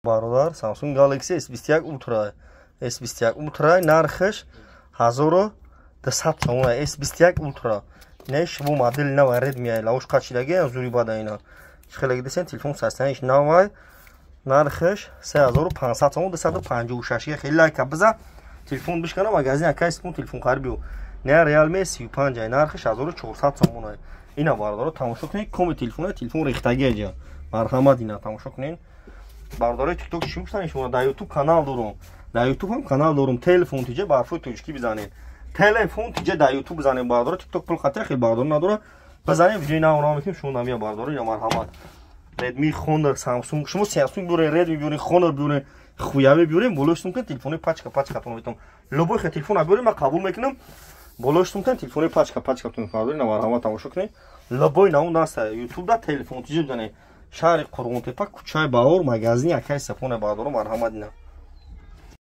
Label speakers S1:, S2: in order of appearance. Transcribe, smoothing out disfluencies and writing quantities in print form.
S1: бародар Samsung Galaxy S21 Ultra. S21 Ultra нархш 1200 сом. S21 Ultra. Неш бу модель нава Redmi лауш качидаги зури бада ина. Хелеги десен телефон састаниш нава нархш 3500 сом 256 хеле лайка биза телефон бишкана магазин акайс телефон харбиу. Не Realme 35 нархш 1400 сом. Ина бародар тамошо кунед коми телефон рехтаги ҷа. Марҳамат ина тамошо кунед. Бардори TikTok чӣ мустаниш шумо дар YouTube канал дорум. Дар YouTube ҳам канал дорум. Телефон тиҷа барфои точки бизанед. Телефон тиҷа дар YouTube бизанед. Бардори TikTok пул хатта хел бардор надора. Бизанед видеои навро мекунем шумо намия бардори я марҳамат. Redmi Honor Samsung шумо Samsung бюре Redmi бюре Honor бюре хуяви бюре болоштум ки телефони пачкатон метам. Любой хе телефон бюре ма қабул мекунам. Болоштум ки телефони пачкатон бардори на марҳамат тамошо кунед. Любой на он даст YouTube да телефон тиҷа бизанед. Шаҳри Қурғунтепа кӯчаи Баҳор магазини акай сафоне бардору марҳамат дина.